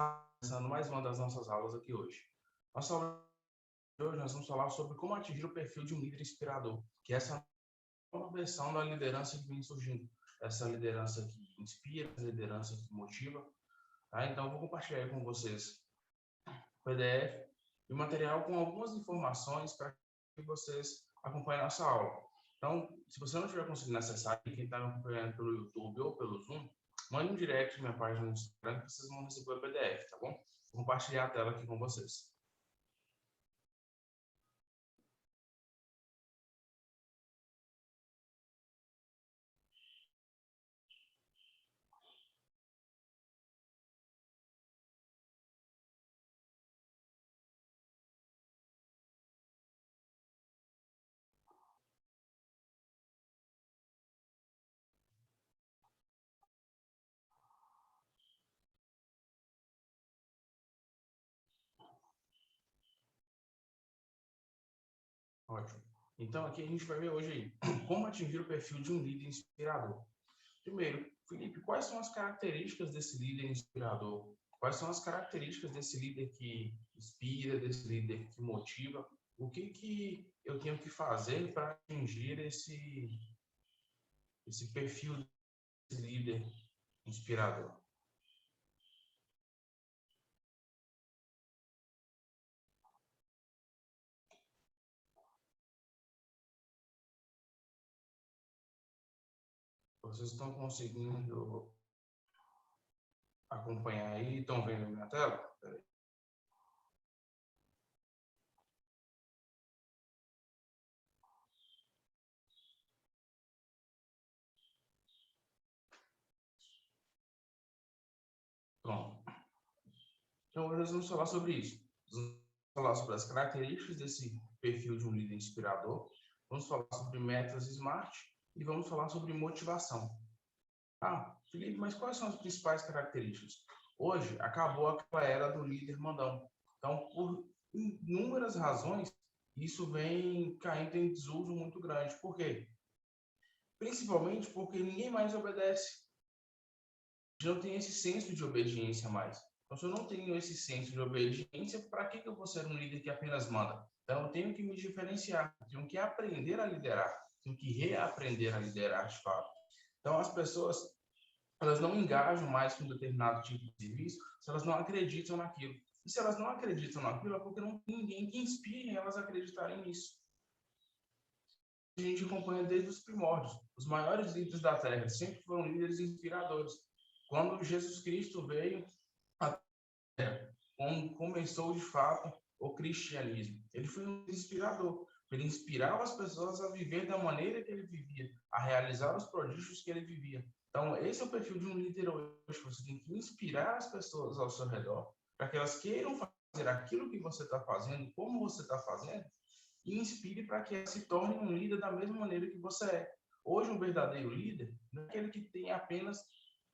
começando mais uma das nossas aulas aqui hoje. Nossa aula de hoje nós vamos falar sobre como atingir o perfil de um líder inspirador, que é essa nova versão da liderança que vem surgindo. Essa liderança que inspira, essa liderança que motiva. Tá? Então, eu vou compartilhar com vocês o PDF e o material com algumas informações para que vocês acompanhem a nossa aula. Então, se você não estiver conseguindo acessar, quem está me acompanhando pelo YouTube ou pelo Zoom, mande um direct na minha página no Instagram que vocês vão receber o PDF, tá bom? Vou compartilhar a tela aqui com vocês. Ótimo. Então, aqui a gente vai ver hoje aí, como atingir o perfil de um líder inspirador. Primeiro, Felipe, quais são as características desse líder inspirador? Quais são as características desse líder que inspira, desse líder que motiva? O que eu tenho que fazer para atingir esse perfil desse líder inspirador? Vocês estão conseguindo acompanhar aí? Estão vendo a minha tela? Peraí. Pronto. Então, hoje nós vamos falar sobre isso. Vamos falar sobre as características desse perfil de um líder inspirador. Vamos falar sobre metas SMART e vamos falar sobre motivação. Ah, Felipe, mas quais são as principais características? Hoje acabou aquela era do líder mandão. Então, por inúmeras razões, isso vem caindo em desuso muito grande. Por quê? Principalmente porque ninguém mais obedece. Não tem esse senso de obediência mais. Então, se eu não tenho esse senso de obediência, para que eu vou ser um líder que apenas manda? Então, eu tenho que me diferenciar, tenho que aprender a liderar, tenho que reaprender a liderar de fato. Então, as pessoas, elas não engajam mais com um determinado tipo de serviço se elas não acreditam naquilo. E se elas não acreditam naquilo, é porque não tem ninguém que inspire elas a acreditarem nisso. A gente acompanha desde os primórdios. Os maiores líderes da Terra sempre foram líderes inspiradores. Quando Jesus Cristo veio à Terra, quando começou de fato o cristianismo, ele foi um inspirador. Ele inspirava as pessoas a viver da maneira que ele vivia, a realizar os prodígios que ele vivia. Então, esse é o perfil de um líder hoje. Você tem que inspirar as pessoas ao seu redor para que elas queiram fazer aquilo que você está fazendo, como você está fazendo, e inspire para que se torne um líder da mesma maneira que você é. Hoje, um verdadeiro líder não é aquele que tem apenas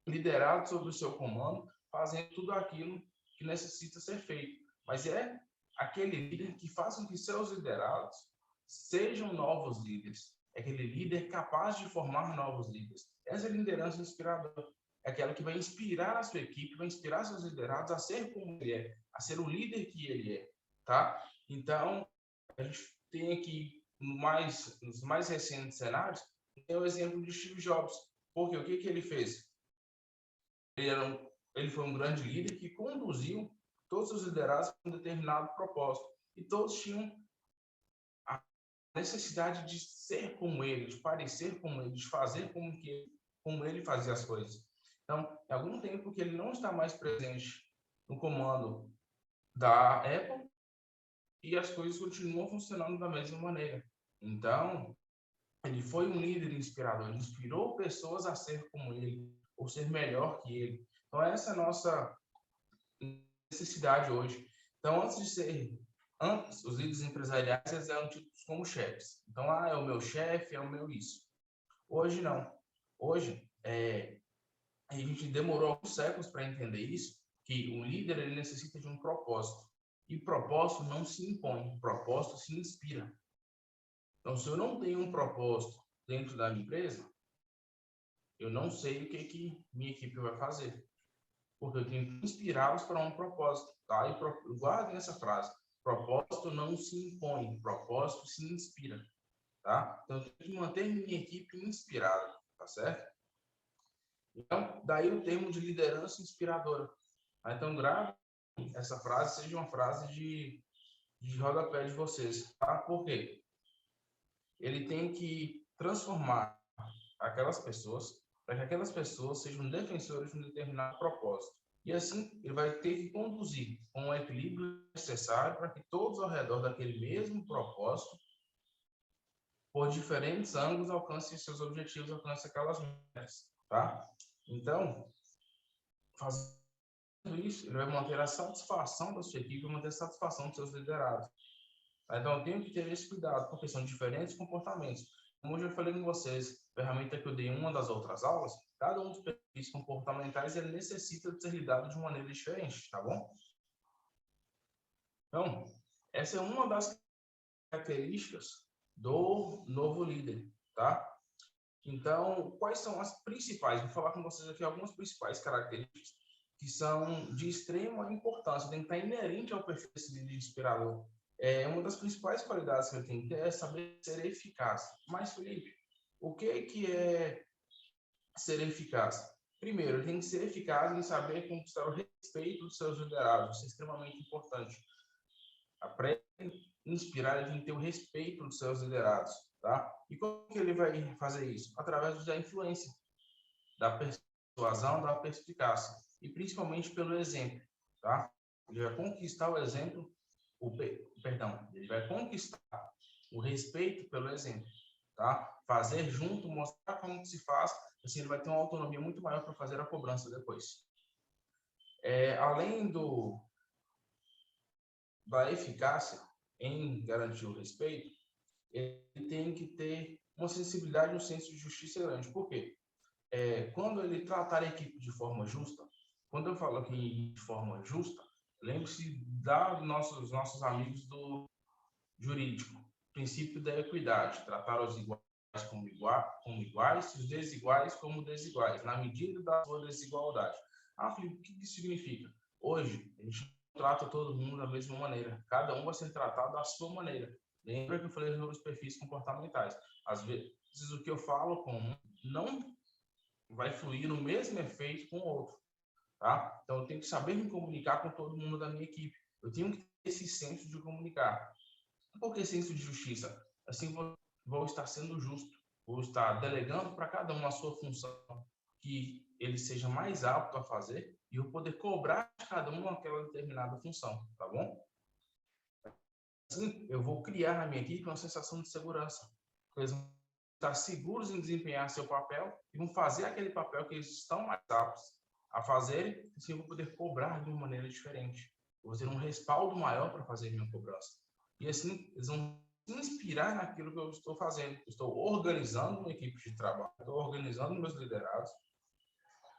liderado sob o seu comando, fazendo tudo aquilo que necessita ser feito, mas é aquele líder que faz com que seus liderados sejam novos líderes. É aquele líder capaz de formar novos líderes. Essa é a liderança inspiradora. É aquela que vai inspirar a sua equipe, vai inspirar seus liderados a ser como ele é, a ser o líder que ele é, tá? Então, a gente tem aqui nos mais recentes cenários, tem o exemplo de Steve Jobs. Porque o que ele fez? Ele foi um grande líder que conduziu todos os liderados com um determinado propósito. E todos tinham a necessidade de ser como ele, de parecer como ele, de fazer como ele fazia as coisas. Então, há algum tempo que ele não está mais presente no comando da Apple e as coisas continuam funcionando da mesma maneira. Então, ele foi um líder inspirador, ele inspirou pessoas a ser como ele, ou ser melhor que ele. Então, essa é a nossa necessidade hoje. Então, antes, os líderes empresariais eles eram tidos como chefes. Então, é o meu chefe, é o meu isso. Hoje, não. Hoje, a gente demorou alguns séculos para entender isso, que o líder ele necessita de um propósito. E propósito não se impõe, propósito se inspira. Então, se eu não tenho um propósito dentro da minha empresa, eu não sei o que minha equipe vai fazer. porque eu tenho que inspirá-los para um propósito, tá? E guardem essa frase: propósito não se impõe, propósito se inspira, tá? Então, eu tenho que manter minha equipe inspirada, tá certo? Então, daí o termo de liderança inspiradora. Tá? Então, grave essa frase, seja uma frase de rodapé de vocês, tá? Por quê? Ele tem que transformar aquelas pessoas para que aquelas pessoas sejam defensores de um determinado propósito. E assim, ele vai ter que conduzir com o equilíbrio necessário para que todos ao redor daquele mesmo propósito, por diferentes ângulos, alcancem seus objetivos, alcancem aquelas metas, tá? Então, fazendo isso, ele vai manter a satisfação da sua equipe, vai manter a satisfação dos seus liderados. Então, eu tenho que ter esse cuidado, porque são diferentes comportamentos. Como eu já falei com vocês, a ferramenta que eu dei em uma das outras aulas, cada um dos perfis comportamentais ele necessita de ser lidado de maneira diferente, tá bom? Então, essa é uma das características do novo líder, tá? Então, quais são as principais? Vou falar com vocês aqui algumas principais características que são de extrema importância, tem que estar inerente ao perfil desse líder inspirador. Uma das principais qualidades que ele tem que ter é saber ser eficaz. Mas, Felipe, o que é ser eficaz? Primeiro, ele tem que ser eficaz em saber conquistar o respeito dos seus liderados. Isso é extremamente importante. Aprende a inspirar, ele tem que ter o respeito dos seus liderados, tá? E como que ele vai fazer isso? Através da influência, da persuasão, da perspicácia e principalmente pelo exemplo, tá? Ele vai conquistar o exemplo, ele vai conquistar o respeito pelo exemplo, tá? Fazer junto, mostrar como se faz, assim ele vai ter uma autonomia muito maior para fazer a cobrança depois. Além da eficácia em garantir o respeito, ele tem que ter uma sensibilidade e um senso de justiça grande. Por quê? Quando ele tratar a equipe de forma justa, quando eu falo aqui de forma justa, lembre-se dos nossos amigos do jurídico, princípio da equidade, tratar os iguais como iguais e os desiguais como desiguais, na medida da sua desigualdade. Felipe, o que isso significa? Hoje, a gente trata todo mundo da mesma maneira, cada um vai ser tratado da sua maneira. Lembra que eu falei sobre os perfis comportamentais? Às vezes, o que eu falo com um não vai fluir no mesmo efeito com o outro, tá? Então, eu tenho que saber me comunicar com todo mundo da minha equipe. Eu tenho que ter esse senso de comunicar. Por que senso de justiça? Assim, vou estar sendo justo, vou estar delegando para cada um a sua função que ele seja mais apto a fazer e eu poder cobrar de cada um aquela determinada função, tá bom? Assim, eu vou criar na minha equipe uma sensação de segurança. Eles vão estar seguros em desempenhar seu papel e vão fazer aquele papel que eles estão mais aptos a fazerem, assim eu vou poder cobrar de uma maneira diferente. Eu vou ter um respaldo maior para fazer minha cobrança. E assim, eles vão se inspirar naquilo que eu estou fazendo. Eu estou organizando uma equipe de trabalho, estou organizando meus liderados,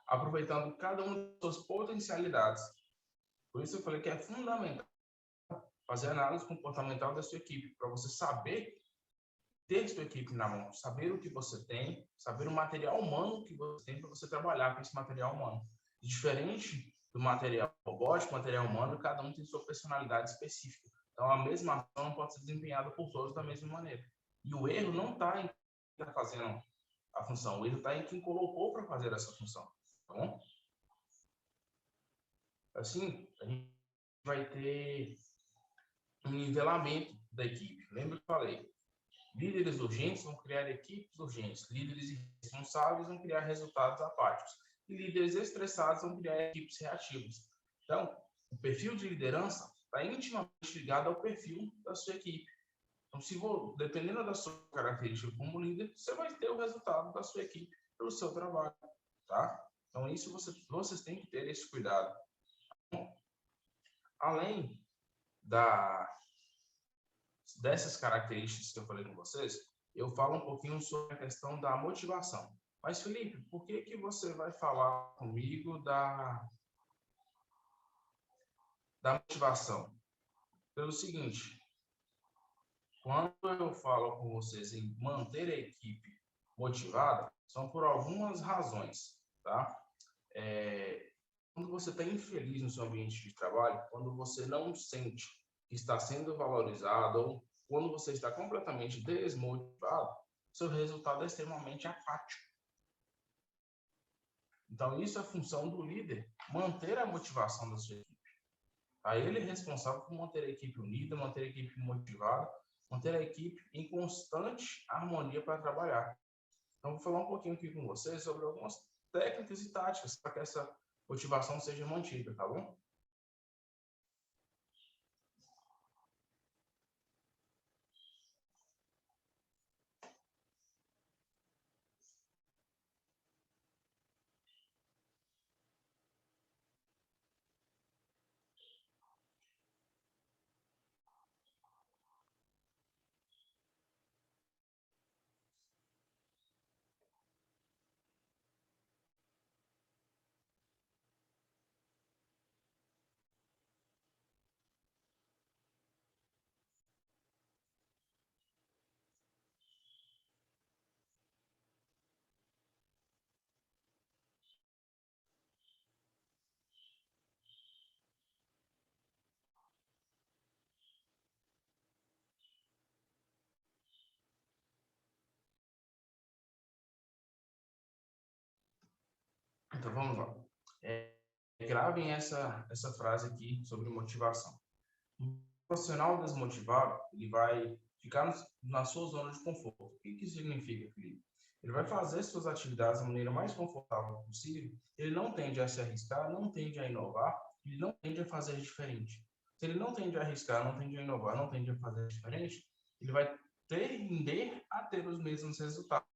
aproveitando cada uma das suas potencialidades. Por isso eu falei que é fundamental fazer a análise comportamental da sua equipe, para você saber ter sua equipe na mão, saber o que você tem, saber o material humano que você tem para você trabalhar com esse material humano. Diferente do material robótico, material humano, cada um tem sua personalidade específica. Então, a mesma ação não pode ser desempenhada por todos da mesma maneira. E o erro não está em quem está fazendo a função, o erro está em quem colocou para fazer essa função. Tá bom? Assim, a gente vai ter um nivelamento da equipe. Lembra que eu falei? Líderes urgentes vão criar equipes urgentes. Líderes irresponsáveis vão criar resultados apáticos. E líderes estressados vão criar equipes reativas. Então, o perfil de liderança está intimamente ligado ao perfil da sua equipe. Então, dependendo da sua característica como líder, você vai ter o resultado da sua equipe pelo seu trabalho. Tá? Então, isso vocês têm que ter esse cuidado. Além dessas características que eu falei com vocês, eu falo um pouquinho sobre a questão da motivação. Mas, Felipe, por que você vai falar comigo da motivação? Pelo seguinte, quando eu falo com vocês em manter a equipe motivada, são por algumas razões, tá? quando você está infeliz no seu ambiente de trabalho, quando você não sente que está sendo valorizado, ou quando você está completamente desmotivado, seu resultado é extremamente apático. Então, isso é função do líder, manter a motivação da sua equipe. Aí ele é responsável por manter a equipe unida, manter a equipe motivada, manter a equipe em constante harmonia para trabalhar. Então, vou falar um pouquinho aqui com vocês sobre algumas técnicas e táticas para que essa motivação seja mantida, tá bom? Então, vamos lá. Gravem essa frase aqui sobre motivação. Um profissional desmotivado, ele vai ficar na sua zona de conforto. O que isso significa, Felipe? Ele vai fazer suas atividades da maneira mais confortável possível, ele não tende a se arriscar, não tende a inovar, ele não tende a fazer diferente. Se ele não tende a arriscar, não tende a inovar, não tende a fazer diferente, ele vai tender a ter os mesmos resultados.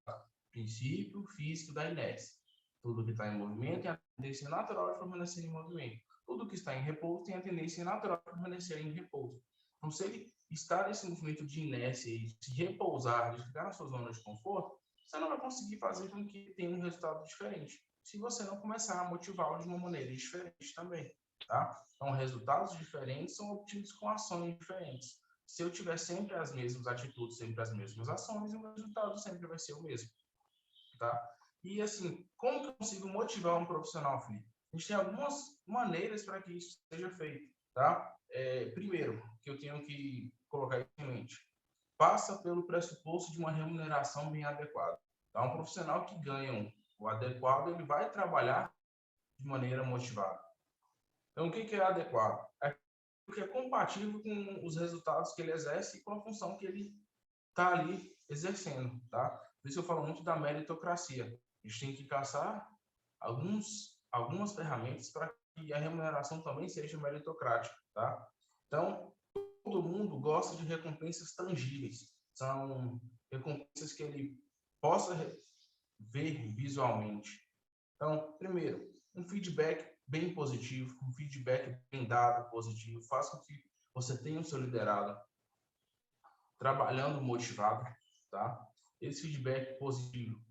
Princípio físico da inércia. Tudo que está em movimento tem a tendência natural de permanecer em movimento. Tudo que está em repouso tem a tendência natural de permanecer em repouso. Então, se ele está nesse movimento de inércia e de se repousar, de ficar na sua zona de conforto, você não vai conseguir fazer com que tenha um resultado diferente. Se você não começar a motivá-lo de uma maneira diferente também, tá? Então, resultados diferentes são obtidos com ações diferentes. Se eu tiver sempre as mesmas atitudes, sempre as mesmas ações, o resultado sempre vai ser o mesmo, tá? E assim, como que eu consigo motivar um profissional, Felipe? A gente tem algumas maneiras para que isso seja feito, tá? Primeiro, que eu tenho que colocar isso em mente, passa pelo pressuposto de uma remuneração bem adequada. Tá? Um profissional que ganha o adequado, ele vai trabalhar de maneira motivada. Então, o que é adequado? É o que é compatível com os resultados que ele exerce e com a função que ele está ali exercendo, tá? Por isso eu falo muito da meritocracia. A gente tem que caçar algumas ferramentas para que a remuneração também seja meritocrática, tá? Então, todo mundo gosta de recompensas tangíveis. São recompensas que ele possa ver visualmente. Então, primeiro, um feedback bem positivo, um feedback bem dado positivo, faz com que você tenha o seu liderado trabalhando motivado, tá? Esse feedback positivo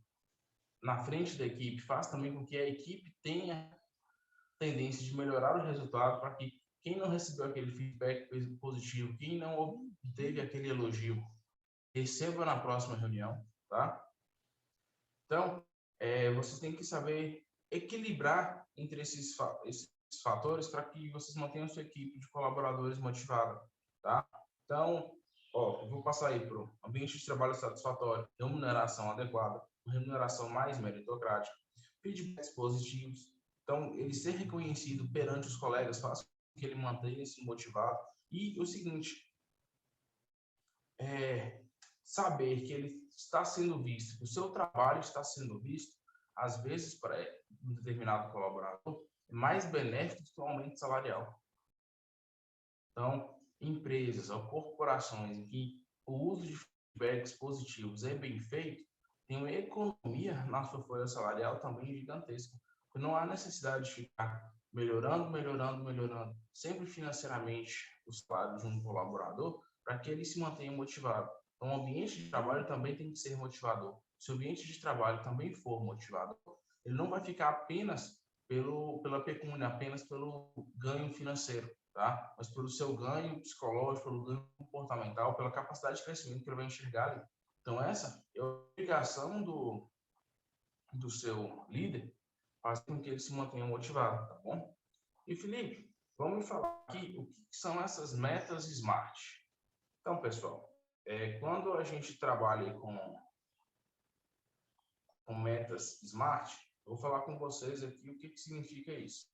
na frente da equipe faz também com que a equipe tenha tendência de melhorar o resultado para que quem não recebeu aquele feedback positivo, quem não obteve aquele elogio, receba na próxima reunião, tá? Então, vocês têm que saber equilibrar entre esses fatores para que vocês mantenham a sua equipe de colaboradores motivada, tá? Então, eu vou passar aí para o ambiente de trabalho satisfatório, remuneração adequada, remuneração mais meritocrática, feedbacks positivos. Então, ele ser reconhecido perante os colegas faz com que ele mantenha-se motivado. E o seguinte, saber que ele está sendo visto, que o seu trabalho está sendo visto, às vezes, para um determinado colaborador, é mais benéfico do que o aumento salarial. Então, empresas ou corporações em que o uso de feedbacks positivos é bem feito, tem uma economia na sua folha salarial também gigantesca. Porque não há necessidade de ficar melhorando, sempre financeiramente o salário de um colaborador, para que ele se mantenha motivado. Então, o ambiente de trabalho também tem que ser motivador. Se o ambiente de trabalho também for motivador, ele não vai ficar apenas pela pecúnia, apenas pelo ganho financeiro, tá? Mas pelo seu ganho psicológico, pelo ganho comportamental, pela capacidade de crescimento que ele vai enxergar ali. Então, essa é a obrigação do seu líder, fazer com que ele se mantenha motivado, tá bom? E Felipe, vamos me falar aqui o que são essas metas SMART. Então, pessoal, quando a gente trabalha com metas SMART, eu vou falar com vocês aqui o que significa isso.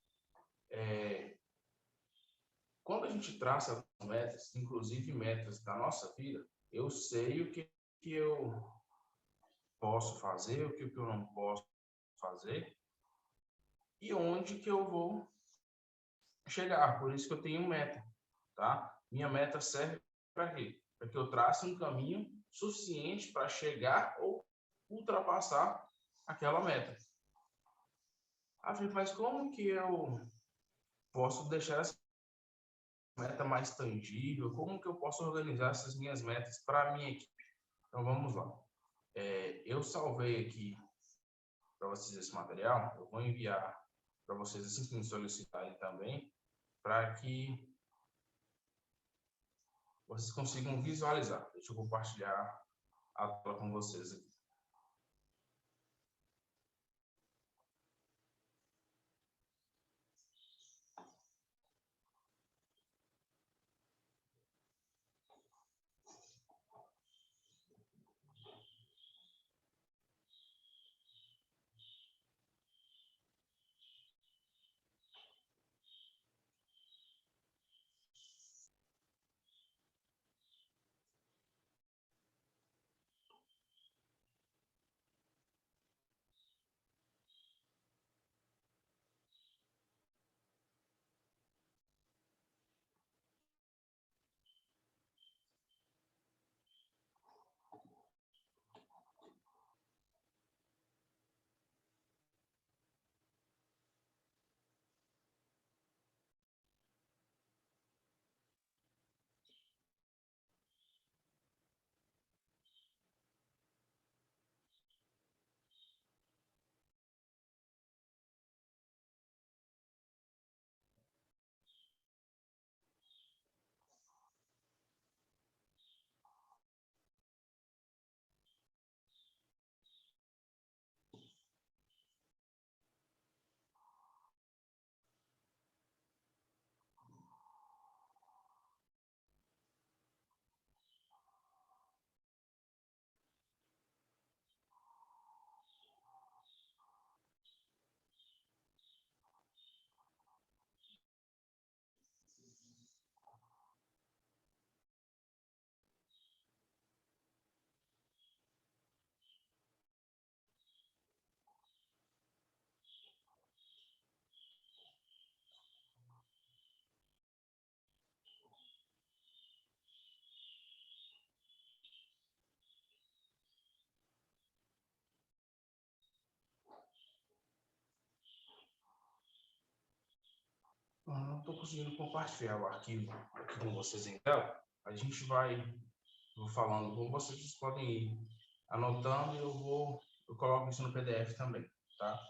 Quando a gente traça metas, inclusive metas da nossa vida, eu sei o que eu posso fazer, o que eu não posso fazer e onde que eu vou chegar. Por isso que eu tenho meta, tá? Minha meta serve para quê? Para que eu trace um caminho suficiente para chegar ou ultrapassar aquela meta. Mas como que eu posso deixar essa meta mais tangível? Como que eu posso organizar essas minhas metas para a minha equipe? Então vamos lá. Eu salvei aqui para vocês esse material. Eu vou enviar para vocês assim que me solicitarem também, para que vocês consigam visualizar. Deixa eu compartilhar a tela com vocês aqui. Não estou conseguindo compartilhar o arquivo aqui com vocês em tela. A gente vou falando com vocês, vocês podem ir anotando e eu coloco isso no PDF também, tá?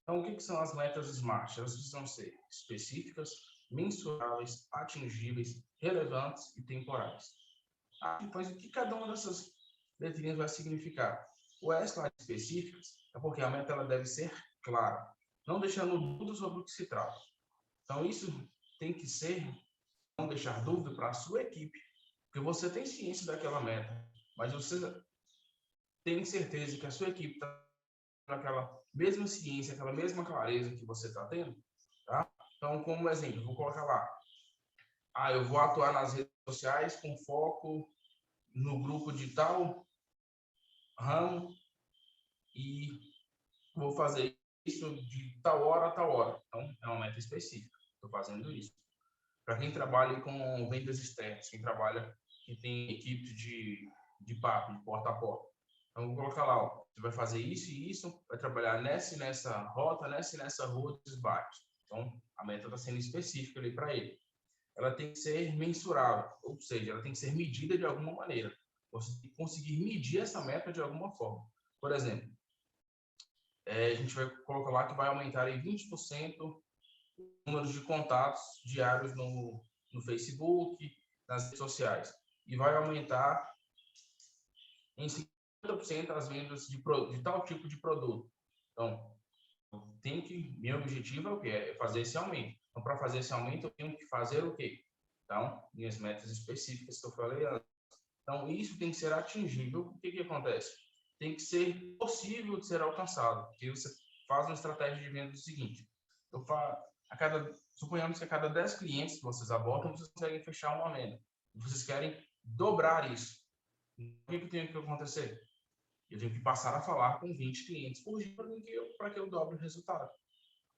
Então, o que são as metas SMART? Elas precisam ser específicas, mensuráveis, atingíveis, relevantes e temporais. Mas o que cada uma dessas letrinhas vai significar? O S lá específicas é porque a meta ela deve ser clara, não deixando dúvidas sobre o que se trata. Então, isso tem que ser, não deixar dúvida para a sua equipe, porque você tem ciência daquela meta, mas você tem certeza que a sua equipe está com aquela mesma ciência, aquela mesma clareza que você está tendo, tá? Então, como exemplo, vou colocar lá. Eu vou atuar nas redes sociais com foco no grupo de tal ramo e vou fazer isso de tal hora a tal hora. Então, é uma meta específica. Estou fazendo isso. Para quem trabalha com vendas externas, quem tem equipe de papo, de porta a porta. Então, vou colocar lá, ó, você vai fazer isso e isso, vai trabalhar nessa rota, nessa rua dos bairros. Então, a meta está sendo específica ali para ele. Ela tem que ser mensurável, ou seja, ela tem que ser medida de alguma maneira. Você tem que conseguir medir essa meta de alguma forma. Por exemplo, a gente vai colocar lá que vai aumentar em 20% números de contatos diários no Facebook, nas redes sociais. E vai aumentar em 50% as vendas de tal tipo de produto. Então, meu objetivo é o quê? É fazer esse aumento. Então, para fazer esse aumento, eu tenho que fazer o quê? Então, minhas metas específicas que eu falei antes. Então, isso tem que ser atingível. O que que acontece? Tem que ser possível de ser alcançado. Porque você faz uma estratégia de venda do seguinte: eu faço, suponhamos que a cada 10 clientes que vocês abordam, vocês conseguem fechar uma venda. Vocês querem dobrar isso. O que tem que acontecer? Eu tenho que passar a falar com 20 clientes por dia para que eu dobre o resultado.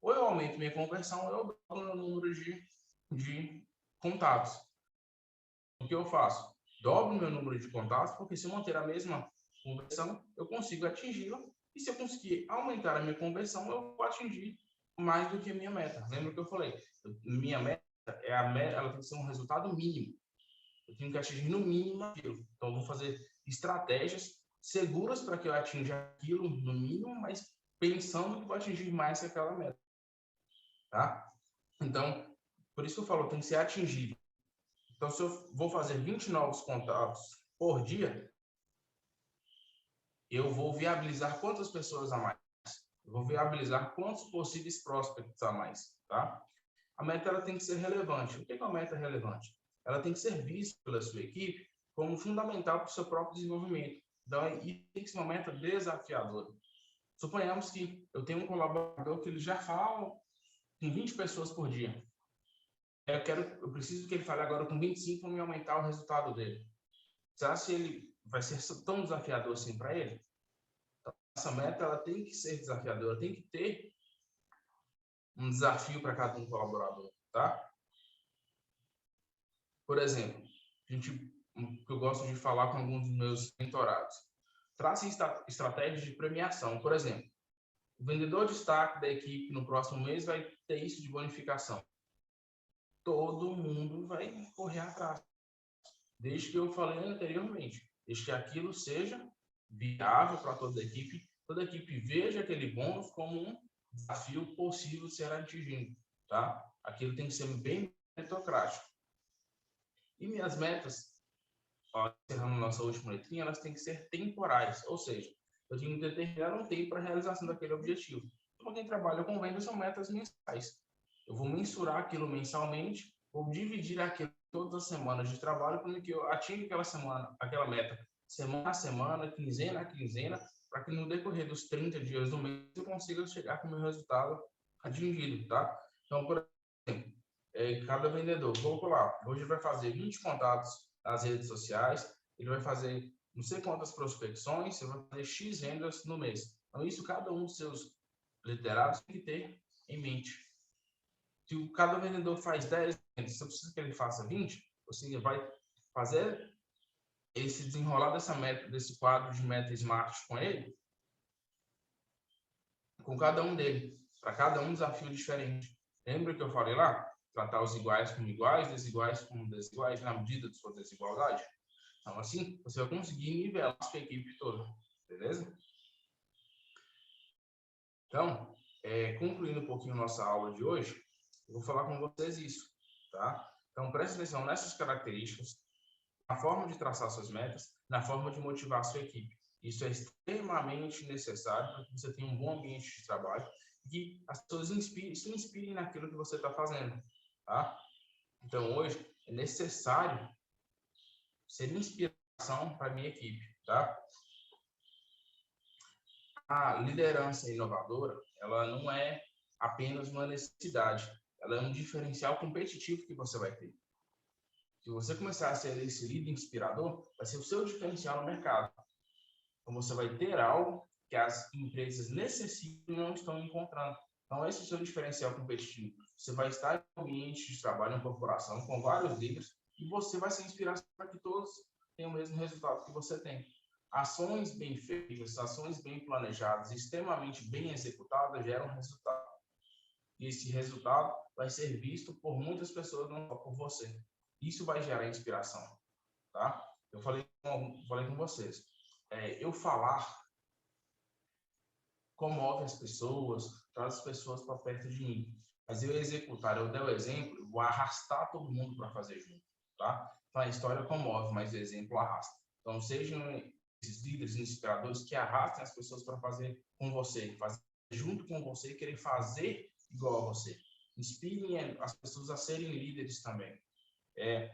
Ou eu aumento minha conversão, ou eu dobro o número de contatos. O que eu faço? Dobro meu número de contatos, porque se eu manter a mesma conversão, eu consigo atingi-la. E se eu conseguir aumentar a minha conversão, eu vou atingir mais do que a minha meta. Lembra que eu falei? Minha meta ela tem que ser um resultado mínimo. Eu tenho que atingir no mínimo aquilo. Então, eu vou fazer estratégias seguras para que eu atinja aquilo no mínimo, mas pensando que vou atingir mais que aquela meta. Tá? Então, por isso que eu falo, tem que ser atingível. Então, se eu vou fazer 20 novos contatos por dia, eu vou viabilizar quantas pessoas a mais? Eu vou viabilizar quantos possíveis prospects a mais, tá? A meta ela tem que ser relevante. O que é uma meta relevante? Ela tem que ser vista pela sua equipe como fundamental para o seu próprio desenvolvimento. Então, e tem que ser uma meta desafiadora. Suponhamos que eu tenho um colaborador que ele já fala com 20 pessoas por dia. Eu preciso que ele fale agora com 25 para me aumentar o resultado dele. Será que ele vai ser tão desafiador assim para ele? Então, essa meta ela tem que ser desafiadora, tem que ter um desafio para cada um colaborador, tá? Por exemplo, que eu gosto de falar com alguns dos meus mentorados. Trace estratégias de premiação. Por exemplo, o vendedor destaque da equipe no próximo mês vai ter isso de bonificação. Todo mundo vai correr atrás. Desde que eu falei anteriormente, desde que aquilo seja viável para toda a equipe veja aquele bônus como um desafio possível de ser atingido, tá? Aquilo tem que ser bem meritocrático. E minhas metas, encerrando nossa última letrinha, elas têm que ser temporais, ou seja, eu tenho que determinar um tempo para a realização daquele objetivo. Então, quem trabalha com vendas são metas mensais. Eu vou mensurar aquilo mensalmente, vou dividir aquilo todas as semanas de trabalho para que eu atinja aquela meta, semana a semana, quinzena a quinzena, para que no decorrer dos 30 dias do mês eu consiga chegar com o meu resultado atingido, tá? Então, por exemplo, cada vendedor, vou lá, hoje vai fazer 20 contatos nas redes sociais, ele vai fazer não sei quantas prospecções, você vai fazer X vendas no mês. Então, isso cada um dos seus liderados tem que ter em mente. Se cada vendedor faz 10 vendas, você precisa que ele faça 20, você vai fazer esse desenrolar desse quadro de meta smart com ele, com cada um dele, para cada um desafio diferente. Lembra que eu falei lá? Tratar os iguais como iguais, desiguais como desiguais, na medida de sua desigualdade? Então, assim, você vai conseguir nivelar a sua equipe toda, beleza? Então, concluindo um pouquinho nossa aula de hoje, eu vou falar com vocês isso, tá? Então, preste atenção nessas características, na forma de traçar suas metas, na forma de motivar a sua equipe. Isso é extremamente necessário para que você tenha um bom ambiente de trabalho e que as pessoas se inspirem naquilo que você está fazendo, tá? Então, hoje, é necessário ser inspiração para a minha equipe, tá? A liderança inovadora, ela não é apenas uma necessidade, ela é um diferencial competitivo que você vai ter. Se você começar a ser esse líder inspirador, vai ser o seu diferencial no mercado. Então, você vai ter algo que as empresas necessitam e não estão encontrando. Então, esse é o seu diferencial competitivo. Você vai estar em um ambiente de trabalho, em corporação, com vários líderes, e você vai ser inspirado para que todos tenham o mesmo resultado que você tem. Ações bem feitas, ações bem planejadas, extremamente bem executadas, geram resultado. E esse resultado vai ser visto por muitas pessoas, não só por você. Isso vai gerar inspiração, tá? Eu falei com vocês. Eu falar comove as pessoas, traz as pessoas para perto de mim. Mas eu executar, eu der o exemplo, eu vou arrastar todo mundo para fazer junto, tá? Então a história comove, mas o exemplo arrasta. Então sejam esses líderes inspiradores que arrastem as pessoas para fazer com você, fazer junto com você, querer fazer igual a você. inspirem as pessoas a serem líderes também.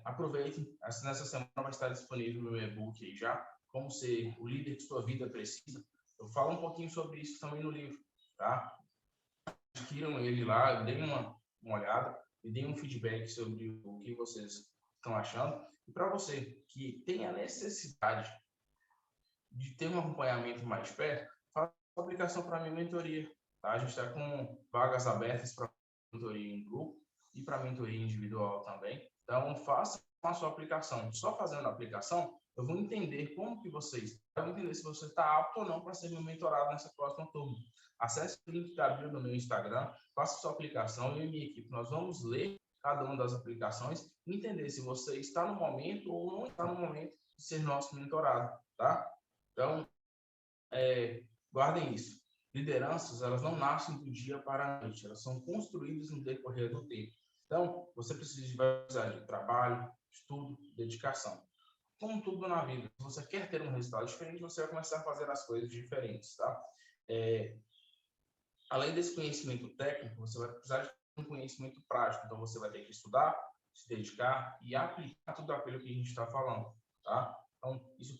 Aproveitem, nessa semana vai estar disponível o meu e-book aí já, como ser o líder que sua vida precisa. Eu falo um pouquinho sobre isso também no livro, tá? Adquiram ele lá, deem uma olhada e deem um feedback sobre o que vocês estão achando. E para você que tem a necessidade de ter um acompanhamento mais perto, faça a aplicação para a minha mentoria. Tá? A gente está com vagas abertas para mentoria em grupo e para mentoria individual também. Então, faça a sua aplicação. Só fazendo a aplicação, eu vou entender como que vocês, eu vou entender se você está apto ou não para ser meu mentorado nessa próxima turma. Acesse o link da bio no meu Instagram, faça sua aplicação e minha equipe. Nós vamos ler cada uma das aplicações e entender se você está no momento ou não está no momento de ser nosso mentorado, tá? Então, guardem isso. Lideranças, elas não nascem do dia para a noite, elas são construídas no decorrer do tempo. Então, você precisar de trabalho, estudo, dedicação. Como tudo na vida, se você quer ter um resultado diferente, você vai começar a fazer as coisas diferentes, tá? Além desse conhecimento técnico, você vai precisar de um conhecimento prático. Então, você vai ter que estudar, se dedicar e aplicar tudo aquilo que a gente está falando, tá? Então, isso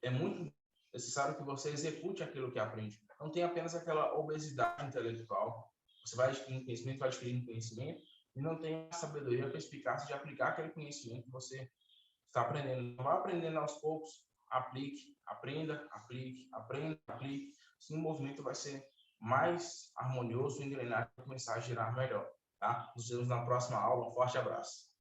é muito necessário que você execute aquilo que aprende. Não tem apenas aquela obesidade intelectual. Você vai adquirindo conhecimento, vai adquirindo conhecimento e não tem a sabedoria perspicaz de aplicar aquele conhecimento que você está aprendendo. Vai aprendendo aos poucos, aplique, aprenda, aplique, aprenda, aplique. Assim o movimento vai ser mais harmonioso e a engrenagem vai começar a girar melhor. Tá? Nos vemos na próxima aula. Um forte abraço.